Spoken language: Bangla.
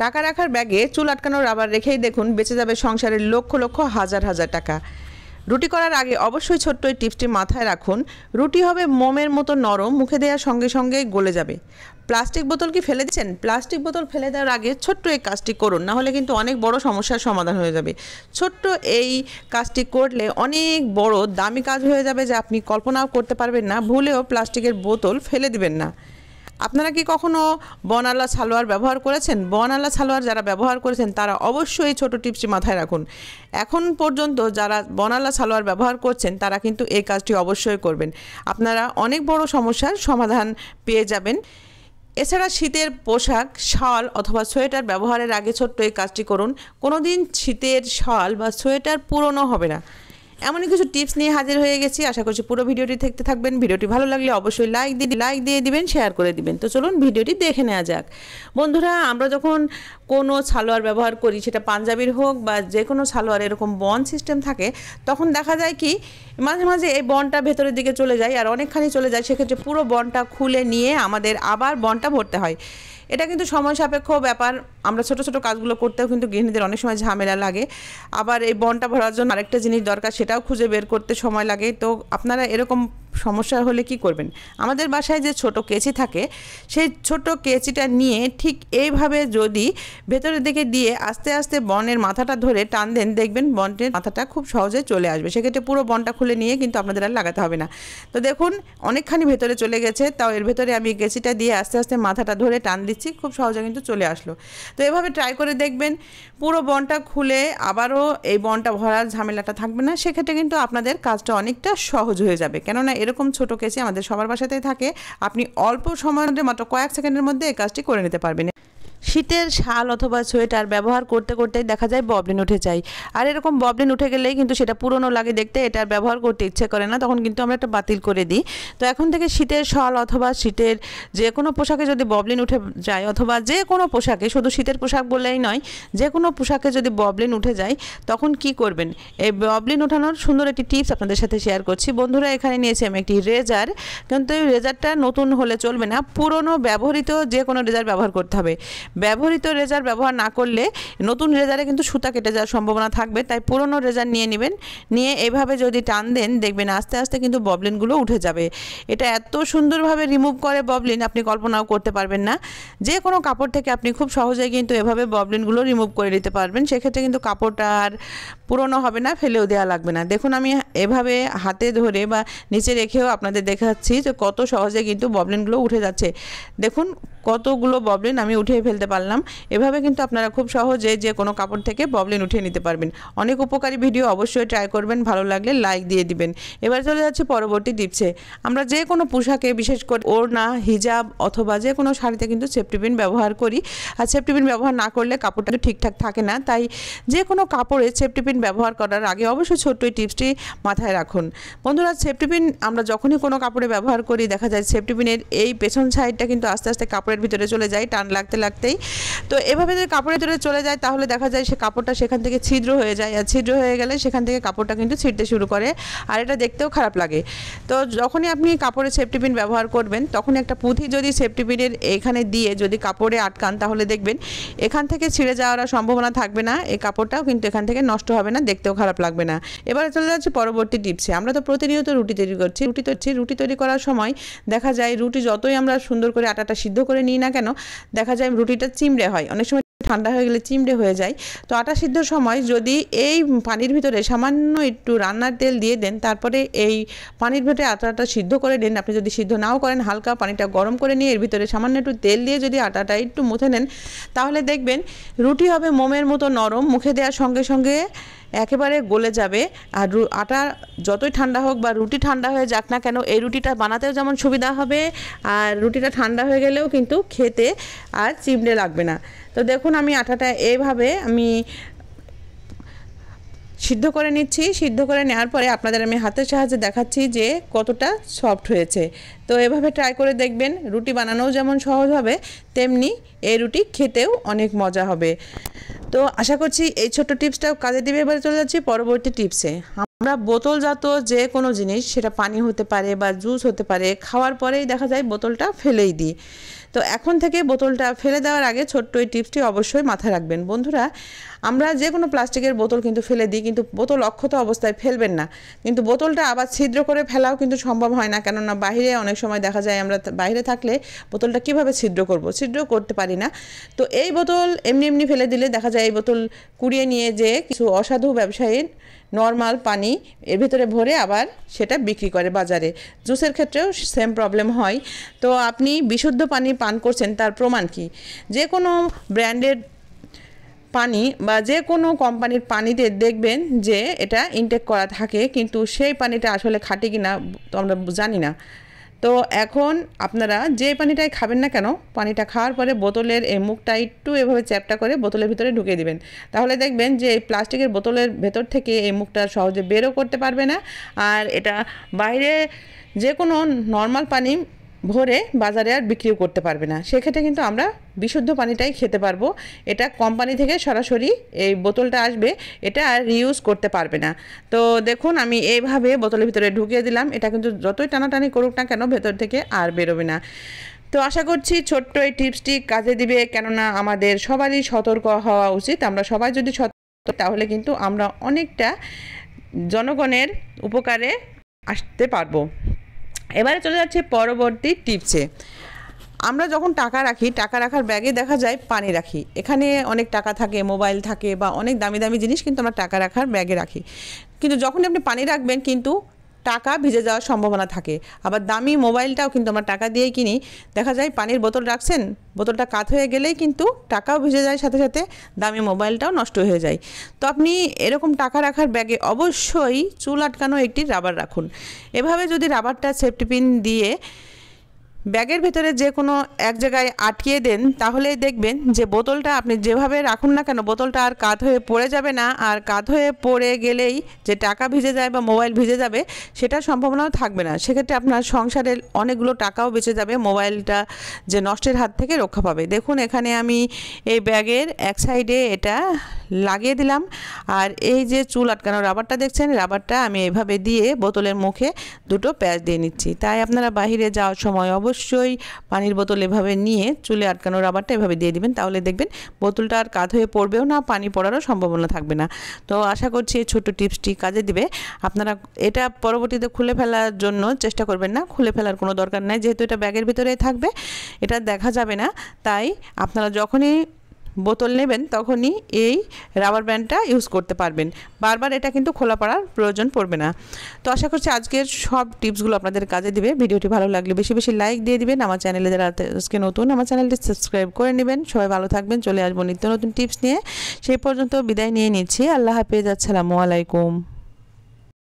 টাকা রাখার ব্যাগে চুল আটকানোর রাবার রেখেই দেখুন বেঁচে যাবে সংসারের লক্ষ লক্ষ হাজার হাজার টাকা। রুটি করার আগে অবশ্যই ছোট্ট এই টিপসটি মাথায় রাখুন। রুটি হবে মোমের মতো নরম, মুখে দেওয়ার সঙ্গে সঙ্গেই গলে যাবে। প্লাস্টিক বোতল কি ফেলে দিচ্ছেন? প্লাস্টিক বোতল ফেলে দেওয়ার আগে ছোট্ট এই কাজটি করুন, না হলে কিন্তু অনেক বড় সমস্যার সমাধান হয়ে যাবে। ছোট্ট এই কাজটি করলে অনেক বড় দামি কাজ হয়ে যাবে, যা আপনি কল্পনাও করতে পারবেন না। ভুলেও প্লাস্টিকের বোতল ফেলে দিবেন না। আপনারা কি কখনো বনআলা সালোয়ার ব্যবহার করেছেন? বনআলা সালোয়ার যারা ব্যবহার করেছেন তারা অবশ্যই এই ছোটো টিপসটি মাথায় রাখুন। এখন পর্যন্ত যারা বনআলা সালোয়ার ব্যবহার করছেন তারা কিন্তু এই কাজটি অবশ্যই করবেন। আপনারা অনেক বড় সমস্যার সমাধান পেয়ে যাবেন। এছাড়া শীতের পোশাক, শাল অথবা সোয়েটার ব্যবহারের আগে ছোট্ট এই কাজটি করুন। কোনো দিন শীতের শাল বা সোয়েটার পুরনো হবে না। এমনই কিছু টিপস নিয়ে হাজির হয়ে গেছি। আশা করছি পুরো ভিডিওটি দেখতে থাকবেন। ভিডিওটি ভালো লাগলে অবশ্যই লাইক দিয়ে দিবেন, শেয়ার করে দিবেন। তো চলুন ভিডিওটি দেখে নেওয়া যাক। বন্ধুরা, আমরা যখন কোনো সালোয়ার ব্যবহার করি, সেটা পাঞ্জাবির হোক বা যে কোনো সালোয়ার এরকম বন সিস্টেম থাকে, তখন দেখা যায় কি মাঝে মাঝে এই বনটা ভেতরের দিকে চলে যায় আর অনেকখানি চলে যায়। সেক্ষেত্রে পুরো বনটা খুলে নিয়ে আমাদের আবার বনটা ভরতে হয়। এটা কিন্তু সময় সাপেক্ষ ব্যাপার। আমরা ছোট ছোট কাজগুলো করতেও কিন্তু গৃহিণীদের অনেক সময় ঝামেলা লাগে। আবার এই বনটা ভরার জন্য আরেকটা জিনিস দরকার, সেটাও খুঁজে বের করতে সময় লাগে। তো আপনারা এরকম সমস্যা হলে কি করবেন? আমাদের বাসায় যে ছোট কেচি থাকে, সেই ছোট কেচিটা নিয়ে ঠিক এইভাবে যদি ভেতরের দিকে দিয়ে আস্তে আস্তে বনের মাথাটা ধরে টান দেন, দেখবেন বনের মাথাটা খুব সহজে চলে আসবে। সেক্ষেত্রে পুরো বনটা খুলে নিয়ে কিন্তু আপনাদের আর লাগাতে হবে না। তো দেখুন অনেকখানি ভেতরে চলে গেছে, তাও এর ভেতরে আমি কেচিটা দিয়ে আস্তে আস্তে মাথাটা ধরে টান দিচ্ছি, খুব সহজে কিন্তু চলে আসলো। তো এভাবে ট্রাই করে দেখবেন, পুরো বনটা খুলে আবারও এই বনটা ভরার ঝামেলাটা থাকবে না। সেক্ষেত্রে কিন্তু আপনাদের কাজটা অনেকটা সহজ হয়ে যাবে। কেননা এরকম ছোট কেচি আমাদের সবার বাসাতেই থাকে। আপনি অল্প সময়ের মধ্যে, মাত্র কয়েক সেকেন্ডের মধ্যে এই কাজটি করে নিতে পারবেন। শীতের শাল অথবা সোয়েটার ব্যবহার করতে করতেই দেখা যায় ববলিন উঠে যায়। আর এরকম ববলিন উঠে গেলেই কিন্তু সেটা পুরনো লাগে দেখতে, এটা ব্যবহার করতে ইচ্ছে করে না, তখন কিন্তু আমরা এটা বাতিল করে দিই। তো এখন থেকে শীতের শাল অথবা শীতের যে কোনো পোশাকে যদি ববলিন উঠে যায়, অথবা যে কোনো পোশাকে, শুধু শীতের পোশাক বললেই নয়, যে কোনো পোশাকে যদি ববলিন উঠে যায়, তখন কি করবেন? এই ববলিন ওঠানোর সুন্দর একটি টিপস আপনাদের সাথে শেয়ার করছি। বন্ধুরা, এখানে নিয়েছি আমি একটি রেজার। কিন্তু এই রেজারটা নতুন হলে চলবে না, পুরনো ব্যবহৃত যে কোনো রেজার ব্যবহার করতে হবে। ব্যবহৃত রেজার ব্যবহার না করলে নতুন রেজারে কিন্তু সুতা কেটে যাওয়ার সম্ভাবনা থাকবে। তাই পুরনো রেজার নিয়ে নেবেন, নিয়ে এইভাবে যদি টান দেন, দেখবেন আস্তে আস্তে কিন্তু ববলিনগুলো উঠে যাবে। এটা এত সুন্দরভাবে রিমুভ করে ববলিন, আপনি কল্পনাও করতে পারবেন না। যে কোনো কাপড় থেকে আপনি খুব সহজেই কিন্তু এভাবে ববলিনগুলো রিমুভ করে দিতে পারবেন। সেক্ষেত্রে কিন্তু কাপড়টা আর পুরনো হবে না, ফেলেও দেওয়া লাগবে না। দেখুন আমি এভাবে হাতে ধরে বা নিচে রেখেও আপনাদের দেখাচ্ছি যে কত সহজে কিন্তু ববলিনগুলো উঠে যাচ্ছে। দেখুন কতগুলো ববলিন আমি উঠিয়ে ফেলতে পারলাম। এভাবে কিন্তু আপনারা খুব সহজে যে কোনো কাপড় থেকে ববলিন উঠিয়ে নিতে পারবেন। অনেক উপকারী ভিডিও, অবশ্যই ট্রাই করবেন। ভালো লাগলে লাইক দিয়ে দিবেন। এবার চলে যাচ্ছে পরবর্তী টিপসে। আমরা যে কোনো পোশাকে, বিশেষ করে ওড়না, হিজাব অথবা যে কোনো শাড়িতে কিন্তু সেফটি পিন ব্যবহার করি। আর সেফটি পিন ব্যবহার না করলে কাপড়টা ঠিকঠাক থাকে না। তাই যে কোনো কাপড়ে সেফটি পিন ব্যবহার করার আগে অবশ্যই ছোট্ট এই টিপসটি মাথায় রাখুন। বন্ধুরা, সেফটি পিন আমরা যখনই কোনো কাপড়ে ব্যবহার করি, দেখা যায় সেফটি পিনের এই পেছন সাইডটা কিন্তু আস্তে আস্তে কাপড়ের ভিতরে চলে যায় টান লাগতে লাগতেই। তো এভাবে যদি কাপড়ের ভিতরে চলে যায়, তাহলে দেখা যায় সে কাপড়টা সেখান থেকে ছিদ্র হয়ে যায়। আর ছিদ্র হয়ে গেলে সেখান থেকে কাপড়টা কিন্তু ছিঁড়তে শুরু করে, আর এটা দেখতেও খারাপ লাগে। তো যখনই আপনি কাপড়ে সেফটি পিন ব্যবহার করবেন, তখন একটা পুঁথি যদি সেফটি পিনের এখানে দিয়ে যদি কাপড়ে আটকান, তাহলে দেখবেন এখান থেকে ছিঁড়ে যাওয়ার সম্ভাবনা থাকবে না। এই কাপড়টাও কিন্তু এখান থেকে নষ্ট হবে না, দেখতেও খারাপ লাগবে না। এবারে চলে যাচ্ছে পরবর্তী টিপসে। আমরা তো প্রতিনিয়ত রুটি তৈরি করছি। রুটি তৈরি করার সময় দেখা যায় রুটি যতই আমরা সুন্দর করে আটাটা সিদ্ধ করে নিই না কেন, দেখা যায় রুটিটা চিমড়ে হয়। অনেক সময় ঠান্ডা হয়ে গেলে চিমড়ে হয়ে যায়। তো আটা সিদ্ধর সময় যদি এই পানির ভিতরে সামান্য একটু রান্নার তেল দিয়ে দেন, তারপরে এই পানির ভিতরে আটাটা সিদ্ধ করে দেন। আপনি যদি সিদ্ধ নাও করেন, হালকা পানিটা গরম করে নিয়ে এর ভিতরে সামান্য একটু তেল দিয়ে যদি আটাটা একটু মুথে নেন, তাহলে দেখবেন রুটি হবে মোমের মতো নরম, মুখে দেওয়ার সঙ্গে সঙ্গে একেবারে গলে যাবে। আর আটা যতই ঠান্ডা হোক বা রুটি ঠান্ডা হয়ে যাক না কেন, এই রুটিটা বানাতেও যেমন সুবিধা হবে, আর রুটিটা ঠান্ডা হয়ে গেলেও কিন্তু খেতে আর চিমড়ে লাগবে না। তো দেখুন আমি আটাটা এইভাবে আমি সিদ্ধ করে নিচ্ছি। সিদ্ধ করে নেওয়ার পরে আপনাদের আমি হাতের সাহায্যে দেখাচ্ছি যে কতটা সফট হয়েছে। তো এভাবে ট্রাই করে দেখবেন। রুটি বানানোও যেমন সহজ হবে, তেমনি এই রুটি খেতেও অনেক মজা হবে। তো আশা করছি এই ছোট্ট টিপসটাও কাজে দিবে। এবারে চলে যাচ্ছি পরবর্তী টিপসে। আমরা বোতলজাত যে কোনো জিনিস, সেটা পানি হতে পারে বা জুস হতে পারে, খাওয়ার পরেই দেখা যায় বোতলটা ফেলেই দিই। তো এখন থেকে বোতলটা ফেলে দেওয়ার আগে ছোট্ট এই টিপসটি অবশ্যই মাথায় রাখবেন। বন্ধুরা, আমরা যে কোনো প্লাস্টিকের বোতল কিন্তু ফেলে দিই, কিন্তু বোতল অক্ষত অবস্থায় ফেলবেন না। কিন্তু বোতলটা আবার ছিদ্র করে ফেলাও কিন্তু সম্ভব হয় না, কেননা বাইরে অনেক সময় দেখা যায় আমরা বাইরে থাকলে বোতলটা কিভাবে ছিদ্র করব, ছিদ্র করতে পারি না। তো এই বোতল এমনি এমনি ফেলে দিলে দেখা যায় এই বোতল কুড়িয়ে নিয়ে যে কিছু অসাধু ব্যবসায়ী নর্মাল পানি এর ভিতরে ভরে আবার সেটা বিক্রি করে বাজারে। জুসের ক্ষেত্রেও সেম প্রবলেম হয়। তো আপনি বিশুদ্ধ পানি পান করছেন তার প্রমাণ কি? যে কোনো ব্র্যান্ডেড পানি বা যে কোনো কোম্পানির পানিতে দেখবেন যে এটা ইনটেক করা থাকে, কিন্তু সেই পানিটা আসলে খাঁটি কিনা তো আমরা জানি না। তো এখন আপনারা যে পানিটাই খাবেন না কেন, পানিটা খাওয়ার পরে বোতলের এই মুখটা একটু এভাবে চ্যাপটা করে বোতলের ভিতরে ঢুকিয়ে দিবেন। তাহলে দেখবেন যে এই প্লাস্টিকের বোতলের ভেতর থেকে এই মুখটা সহজে বেরও করতে পারবে না, আর এটা বাইরে যে কোনো নর্মাল পানি ভরে বাজারে আর বিক্রিও করতে পারবে না। সেক্ষেত্রে কিন্তু আমরা বিশুদ্ধ পানিটাই খেতে পারবো। এটা কোম্পানি থেকে সরাসরি এই বোতলটা আসবে, এটা আর রিউজ করতে পারবে না। তো দেখুন আমি এইভাবে বোতলের ভিতরে ঢুকিয়ে দিলাম, এটা কিন্তু যতই টানাটানি করুক না কেন ভেতর থেকে আর বেরোবে না। তো আশা করছি ছোট্ট এই টিপসটি কাজে দিবে, কেননা আমাদের সবারই সতর্ক হওয়া উচিত। আমরা সবাই যদি সতর্ক, তাহলে কিন্তু আমরা অনেকটা জনগণের উপকারে আসতে পারবো। এবারে চলে যাচ্ছে পরবর্তী টিপসে। আমরা যখন টাকা রাখি, টাকা রাখার ব্যাগে দেখা যায় পানি রাখি। এখানে অনেক টাকা থাকে, মোবাইল থাকে বা অনেক দামি দামি জিনিস কিন্তু আমরা টাকা রাখার ব্যাগে রাখি। কিন্তু যখনই আপনি পানি রাখবেন কিন্তু টাকা ভিজে যাওয়ার সম্ভাবনা থাকে। আবার দামি মোবাইলটাও কিন্তু আমরা টাকা দিয়েই কিনি, দেখা যায় পানির বোতল রাখছেন, বোতলটা কাত হয়ে গেলেই কিন্তু টাকাও ভিজে যায়, সাথে সাথে দামি মোবাইলটাও নষ্ট হয়ে যায়। তো আপনি এরকম টাকা রাখার ব্যাগে অবশ্যই চুল আটকানো একটি রাবার রাখুন। এভাবে যদি রাবারটা সেফটি পিন দিয়ে ব্যাগের ভেতরে যে কোনো এক জায়গায় আটকিয়ে দেন, তাহলেই দেখবেন যে বোতলটা আপনি যেভাবে রাখুন না কেন বোতলটা আর কাত হয়ে পড়ে যাবে না। আর কাত হয়ে পড়ে গেলেই যে টাকা ভিজে যায় বা মোবাইল ভিজে যাবে সেটার সম্ভাবনাও থাকবে না। সেক্ষেত্রে আপনার সংসারের অনেকগুলো টাকাও বেঁচে যাবে, মোবাইলটা যে নষ্টের হাত থেকে রক্ষা পাবে। দেখুন এখানে আমি এই ব্যাগের এক সাইডে এটা লাগিয়ে দিলাম, আর এই যে চুল আটকানো রাবারটা দেখছেন, রাবারটা আমি এভাবে দিয়ে বোতলের মুখে দুটো প্যাচ দিয়ে নিচ্ছি। তাই আপনারা বাইরে যাওয়ার সময় অবশ্যই পানির বোতল এভাবে নিয়ে চুলে আটকানো রাবারটা এভাবে দিয়ে দিবেন, তাহলে দেখবেন বোতলটা আর কাত হয়ে পড়বেও না, পানি পড়ারও সম্ভাবনা থাকবে না। তো আশা করছি এই ছোট্ট টিপসটি কাজে দিবে। আপনারা এটা পরবর্তীতে খুলে ফেলার জন্য চেষ্টা করবেন না, খুলে ফেলার কোনো দরকার নাই, যেহেতু এটা ব্যাগের ভিতরেই থাকবে, এটা দেখা যাবে না। তাই আপনারা যখনই বোতল নেবেন তখনই এই রাবার ব্যান্ডটা ইউজ করতে পারবেন, বারবার এটা কিন্তু খোলা পড়ার প্রয়োজন পড়বে না। তো আশা করছি আজকের সব টিপসগুলো আপনাদের কাজে দিবে। ভিডিওটি ভালো লাগলে বেশি বেশি লাইক দিয়ে দিবেন। আমার চ্যানেলে যারা আজকে নতুন, আমার চ্যানেলটি সাবস্ক্রাইব করে নেবেন। সবাই ভালো থাকবেন, চলে আসবো নিত্য নতুন টিপস নিয়ে। সেই পর্যন্ত বিদায় নিয়ে নিচ্ছি। আল্লাহ হাফেজ, আসসালামু আলাইকুম।